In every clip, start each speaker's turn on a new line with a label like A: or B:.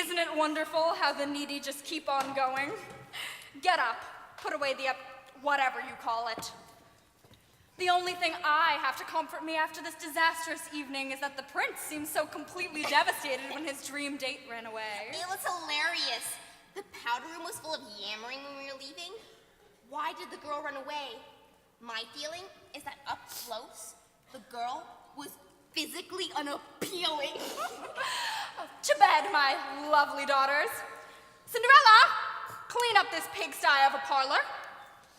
A: Isn't it wonderful how the needy just keep on going? Get up, put away the whatever you call it. The only thing I have to comfort me after this disastrous evening is that the prince seems so completely devastated when his dream date ran away.
B: It was hilarious. The powder room was full of yammering when we were leaving. Why did the girl run away? My feeling is that up close, the girl was physically unappealing.
A: To bed, my lovely daughters. Cinderella, clean up this pigsty of a parlor.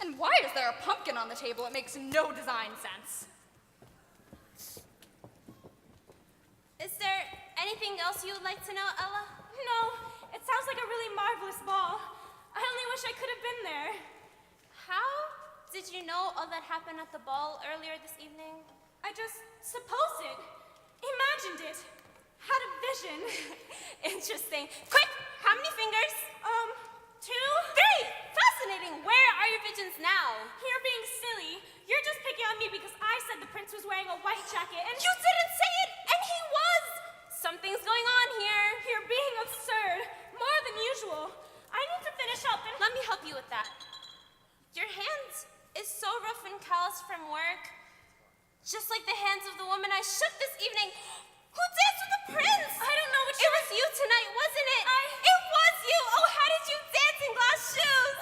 A: And why is there a pumpkin on the table? It makes no design sense.
C: Is there anything else you would like to know, Ella?
D: No, it sounds like a really marvelous ball. I only wish I could have been there.
C: How did you know all that happened at the ball earlier this evening?
D: I just supposed it, imagined it, had a vision.
C: Interesting. Quick, how many fingers?
D: 2?
C: 3! Fascinating. Where are your visions now?
D: You're being silly. You're just picking on me because I said the prince was wearing a white jacket and
C: You didn't say it, and he was! Something's going on here.
D: you're being absurd, more than usual. I need to finish up and
C: Let me help you with that. Your hand is so rough and calloused from work, just like the hands of the woman I shook this evening. Who danced with the prince?
D: I don't know what
C: It was you tonight, wasn't it? It was you! Oh, how did you dance in glass shoes?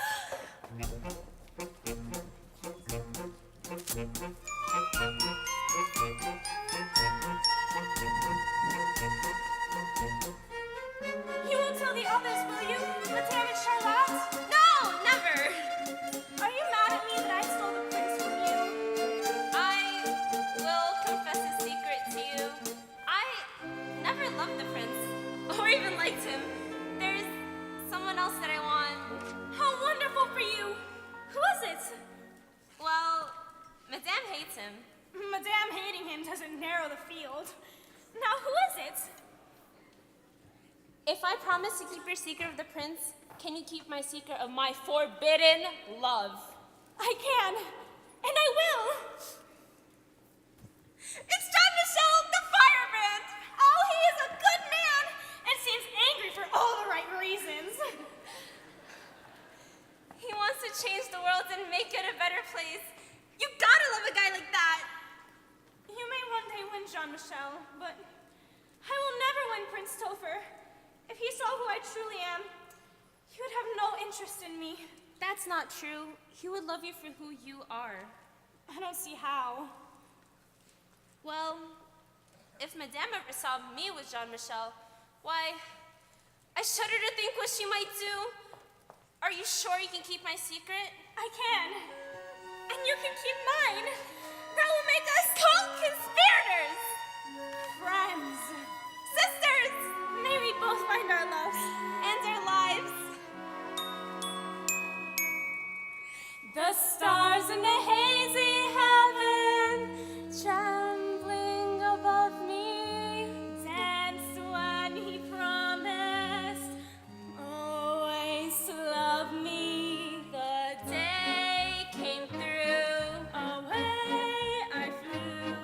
D: You won't tell the others, will you? Madame and Charlotte?
C: No, never.
D: Are you mad at me that I stole the prince from you?
C: I will confess a secret to you. I never loved the prince, or even liked him. There's someone else that I want.
D: How wonderful for you! Who is it?
C: Well, Madame hates him.
D: Madame hating him doesn't narrow the field. Now, who is it?
C: If I promise to keep your secret of the prince, can you keep my secret of my forbidden love?
D: I can, and I will.
C: It's John Michel, the firebrand!
D: Oh, he is a good man, and seems angry for all the right reasons.
C: He wants to change the world and make it a better place. You gotta love a guy like that.
D: You may one day win Jean Michel, but I will never win Prince Topher. If he saw who I truly am, he would have no interest in me.
C: That's not true. He would love you for who you are.
D: I don't see how.
C: Well, if Madame ever saw me with Jean Michel, why, I shudder to think what she might do. Are you sure you can keep my secret?
D: I can. And you can keep mine.
C: That will make us co-conspirators!
D: Friends.
C: Sisters!
D: May we both find our loves.
C: And our lives.
D: The stars in the hazy heaven, trembling above me, danced when he promised always to love me.
C: The day came through.
D: Away I flew,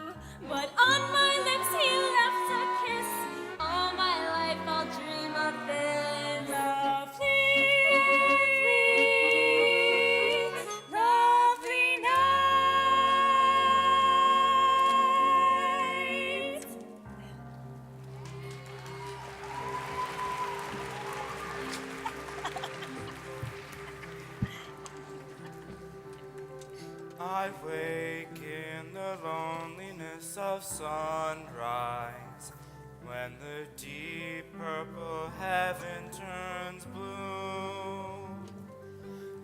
D: but on my lips he left a kiss.
C: All my life I'll dream of this.
D: Lovely, lovely night.
E: I wake in the loneliness of sunrise, when the deep purple heaven turns blue,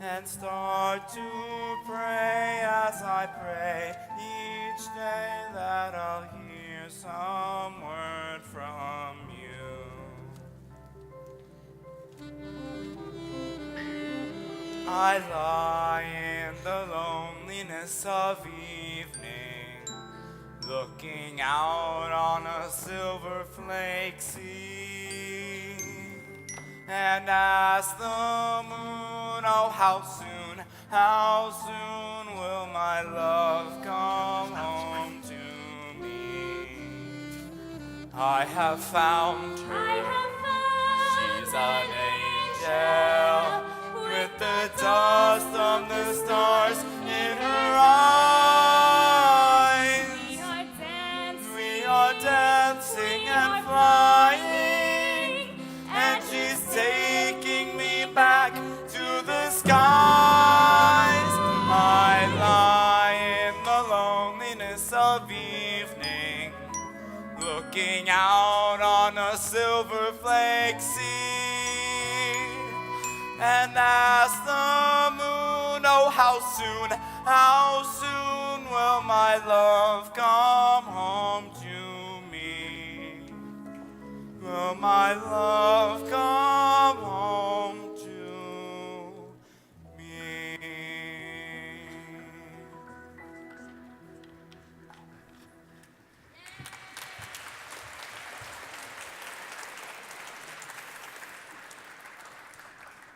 E: and start to pray as I pray each day that I'll hear some word from you. I lie in the loneliness of evening, looking out on a silver flake sea, and ask the moon, oh how soon will my love come home to me? I have found her.
D: I have found
E: She's an angel with the dust from the stars in her eyes. We are dancing and flying, and she's taking me back to the skies. I lie in the loneliness of evening, looking out on a silver flake sea, and ask the moon, oh how soon will my love come home to me? Will my love come home to me?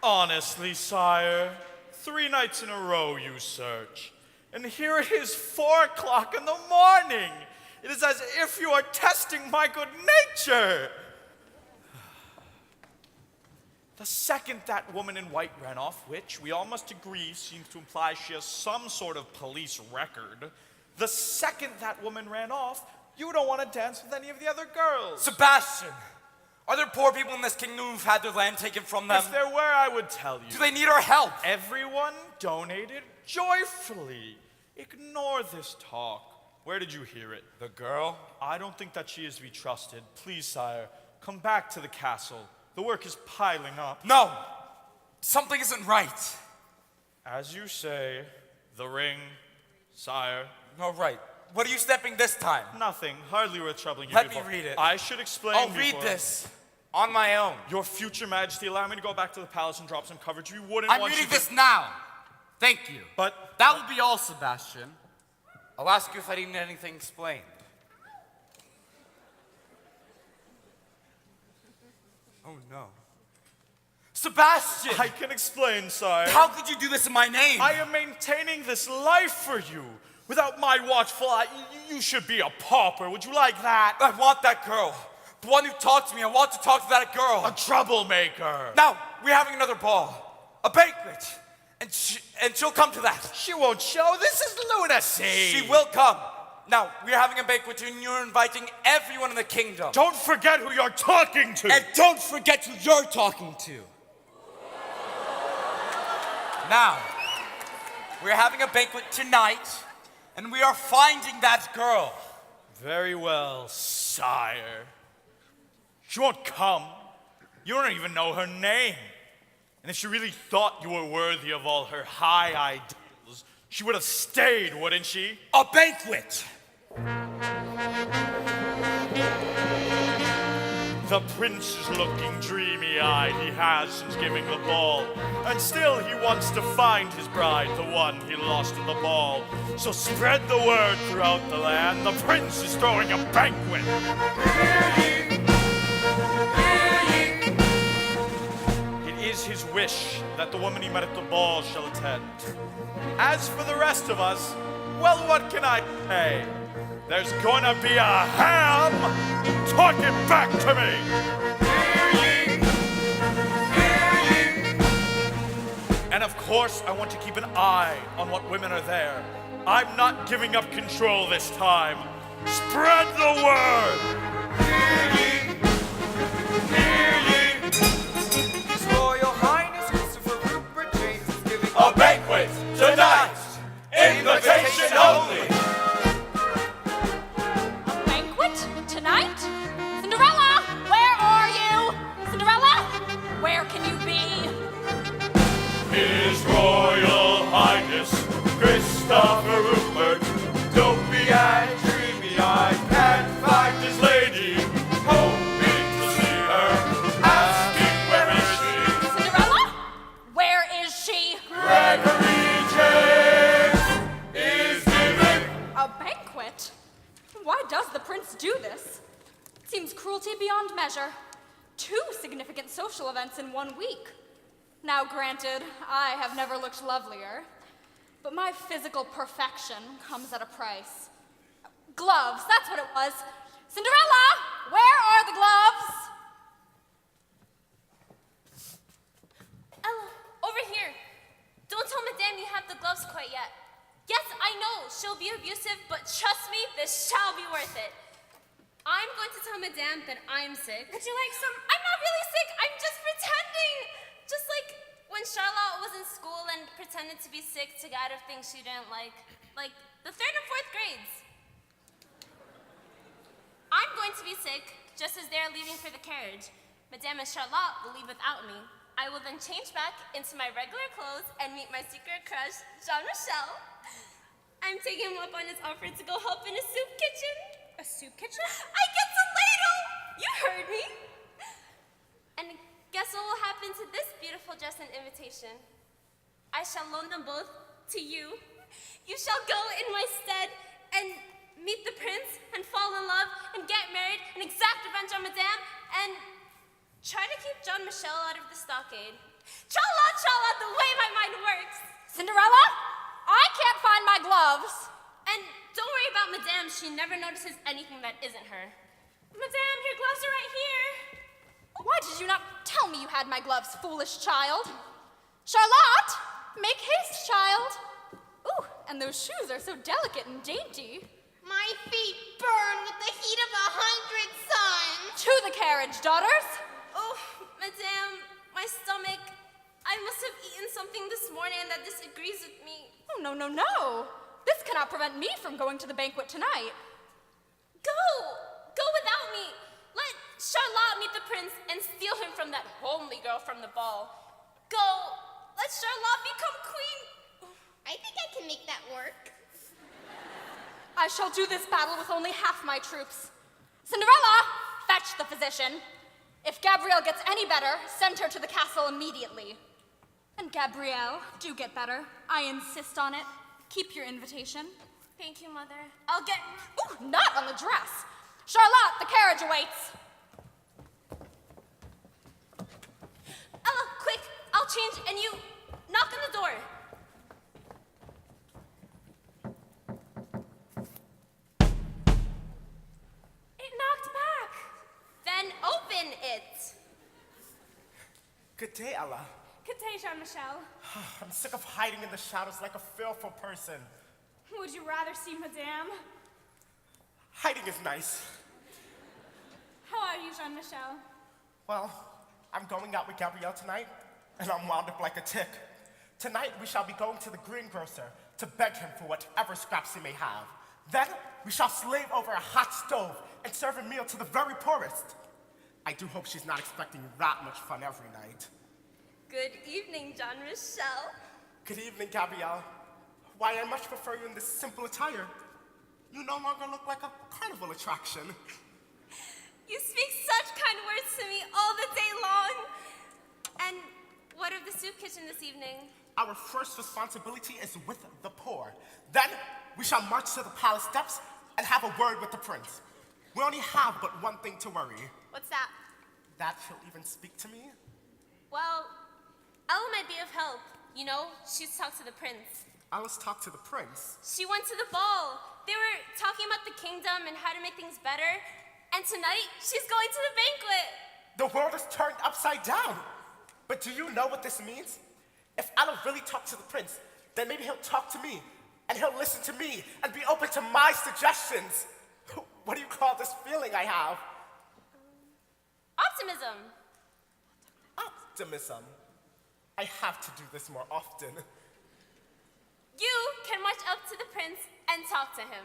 F: Honestly, sire, 3 nights in a row you search, and here it is 4 o'clock in the morning. It is as if you are testing my good nature. The second that woman in white ran off, which we all must agree seems to imply she has some sort of police record, the second that woman ran off, you don't want to dance with any of the other girls.
E: Sebastian, are there poor people in this kingdom who've had their land taken from them?
F: If there were, I would tell you.
E: Do they need our help?
F: Everyone donated joyfully. Ignore this talk. Where did you hear it?
E: The girl?
F: I don't think that she is to be trusted. Please, sire, come back to the castle. The work is piling up.
E: No! Something isn't right.
F: As you say, the ring, sire.
E: All right. What are you stepping this time?
F: Nothing. Hardly worth troubling you.
E: Let
F: before.
E: me read it.
F: I should explain
E: I'll read
F: before.
E: this on my own.
F: Your future majesty, allow me to go back to the palace and drop some coverage. We wouldn't
E: I'm
F: want
E: reading
F: you
E: this now. Thank you.
F: But
E: that will be all, Sebastian. I'll ask you if I need anything explained. Oh no. Sebastian!
F: I can explain, sire.
E: How could you do this in my name?
F: I am maintaining this life for you. Without my watchful eye, you should be a pauper. Would you like that?
E: I want that girl. The one who talked to me. I want to talk to that girl.
F: A troublemaker.
E: Now, we're having another ball. A banquet. And she'll come to that.
F: She won't show. This is lunacy.
E: She will come. Now, we're having a banquet and you're inviting everyone in the kingdom.
F: Don't forget who you're talking to.
E: And don't forget who you're talking to. Now, we're having a banquet tonight, and we are finding that girl.
F: Very well, sire. She won't come. You don't even know her name. And if she really thought you were worthy of all her high ideals, she would have stayed, wouldn't she?
E: A banquet!
F: The prince is looking dreamy-eyed, he has since giving the ball. And still he wants to find his bride, the one he lost at the ball. So spread the word throughout the land, the prince is throwing a banquet. It is his wish that the woman he met at the ball shall attend. As for the rest of us, well, what can I say? There's gonna be a ham! Talk it back to me! And of course, I want to keep an eye on what women are there. I'm not giving up control this time. Spread the word!
E: His Royal Highness Christopher Rupert James is giving
F: A banquet tonight! Invitation only!
A: Tonight? Cinderella, where are you? Cinderella, where can you be?
F: His Royal Highness Christopher Rupert, dopey-eyed, dreamy-eyed, can't find his lady, hoping to see her, asking where is she?
A: Cinderella, where is she?
F: Gregory James is giving
A: A banquet? Why does the prince do this? Seems cruelty beyond measure. 2 significant social events in 1 week. Now granted, I have never looked lovelier, but my physical perfection comes at a price. Gloves, that's what it was. Cinderella, where are the gloves?
C: let me have the gloves quite yet. Yes, I know she'll be abusive, but trust me, this shall be worth it. I'm going to tell Madame that I'm sick.
D: Would you like some?
C: I'm not really sick. I'm just pretending. Just like when Charlotte was in school and pretended to be sick to get out of things she didn't like the 3rd and 4th grades. I'm going to be sick just as they're leaving for the carriage. Madame and Charlotte will leave without me. I will then change back into my regular clothes and meet my secret crush, Jean-Michel. I'm taking him up on his offer to go help in a soup kitchen.
D: A soup kitchen?
C: I get to ladle! You heard me. And guess what will happen to this beautiful dress and invitation? I shall loan them both to you. You shall go in my stead and meet the prince and fall in love and get married and exact revenge on Madame and try to keep Jean-Michel out of the stockade. Tra-la, the way my mind works.
A: Cinderella, I can't find my gloves.
C: And don't worry about Madame. She never notices anything that isn't her.
D: Madame, your gloves are right here.
A: Why did you not tell me you had my gloves, foolish child? Charlotte, make haste, child. Ooh, and those shoes are so delicate and dainty.
B: My feet burn with the heat of 100 suns.
A: To the carriage, daughters.
C: Oh, Madame, my stomach. I must have eaten something this morning that disagrees with me.
A: Oh, no, no, no. This cannot prevent me from going to the banquet tonight.
C: Go without me. Let Charlotte meet the prince and steal him from that homely girl from the ball. Go, let Charlotte become queen.
B: I think I can make that work.
A: I shall do this battle with only half my troops. Cinderella, fetch the physician. If Gabrielle gets any better, send her to the castle immediately. And Gabrielle, do get better. I insist on it. Keep your invitation.
C: Thank you, Mother. I'll get...
A: Ooh, not on the dress. Charlotte, the carriage awaits.
C: Ella, quick, I'll change and you knock on the door.
D: It knocked back.
C: Then open it.
G: Good day, Ella.
D: Good day, Jean-Michel.
G: I'm sick of hiding in the shadows like a fearful person.
D: Would you rather see Madame?
G: Hiding is nice.
D: How are you, Jean-Michel?
G: Well, I'm going out with Gabrielle tonight, and I'm wound up like a tick. Tonight, we shall be going to the greengrocer to beg him for whatever scraps he may have. Then, we shall slave over a hot stove and serve a meal to the very poorest. I do hope she's not expecting that much fun every night.
C: Good evening, Jean-Michel.
G: Good evening, Gabrielle. Why, I much prefer you in this simple attire. You no longer look like a carnival attraction.
C: You speak such kind words to me all the day long. And what of the soup kitchen this evening?
G: Our first responsibility is with the poor. Then we shall march to the palace steps and have a word with the prince. We only have but one thing to worry.
C: What's that?
G: That he'll even speak to me?
C: Well, Ella might be of help. You know, she's talked to the prince.
G: Let's talk to the prince.
C: She went to the ball. They were talking about the kingdom and how to make things better. And tonight, she's going to the banquet.
G: The world is turned upside down. But do you know what this means? If Ella really talked to the prince, then maybe he'll talk to me, and he'll listen to me, and be open to my suggestions. What do you call this feeling I have?
C: Optimism.
G: Optimism. I have to do this more often.
C: You can march up to the prince and talk to him.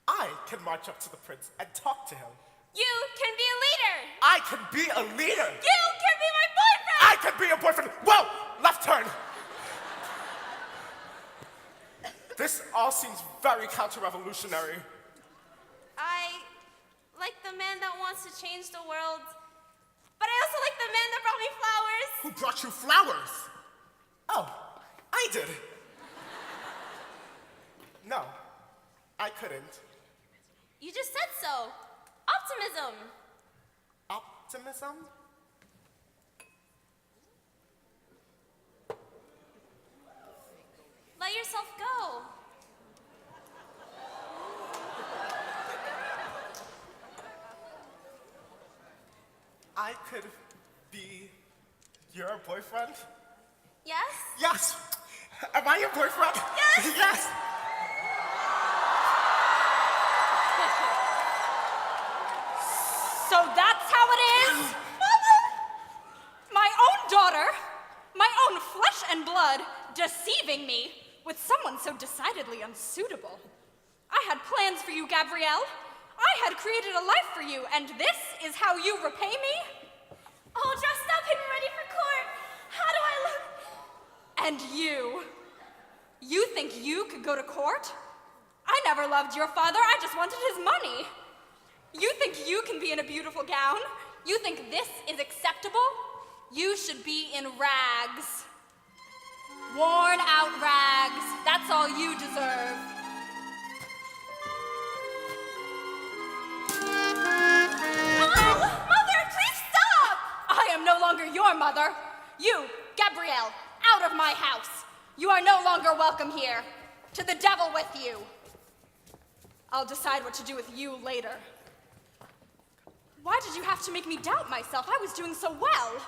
G: I can march up to the prince and talk to him.
C: You can be a leader.
G: I can be a leader.
C: You can be my boyfriend.
G: I can be a boyfriend. Whoa! Left turn. This all seems very counter-revolutionary.
C: I like the man that wants to change the world, but I also like the man that brought me flowers.
G: Who brought you flowers? Oh, I did. No, I couldn't.
C: You just said so. Optimism.
G: Optimism?
C: Let yourself go.
G: I could be your boyfriend?
C: Yes?
G: Yes! Am I your boyfriend?
D: Yes!
G: Yes!
A: So that's how it is? My own daughter, my own flesh and blood, deceiving me with someone so decidedly unsuitable. I had plans for you, Gabrielle. I had created a life for you, and this is how you repay me?
D: All dressed up and ready for court. How do I look?
A: And you think you could go to court? I never loved your father, I just wanted his money. You think you can be in a beautiful gown? You think this is acceptable? You should be in rags. Worn out rags. That's all you deserve.
D: Oh, Mother, please stop!
A: I am no longer your mother. You, Gabrielle, out of my house. You are no longer welcome here. To the devil with you. I'll decide what to do with you later. Why did you have to make me doubt myself? I was doing so well.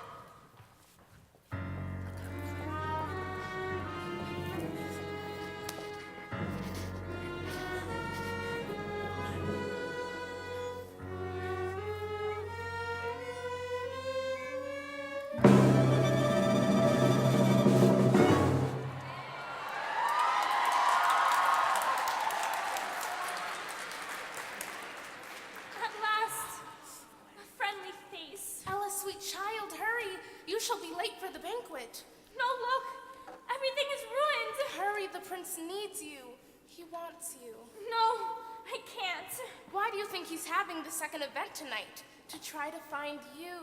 D: At last, a friendly face.
H: Ella, sweet child, hurry. You shall be late for the banquet.
D: No, look, everything is ruined.
H: Hurry, the prince needs you. He wants you.
D: No, I can't.
H: Why do you think he's having the second event tonight? To try to find you.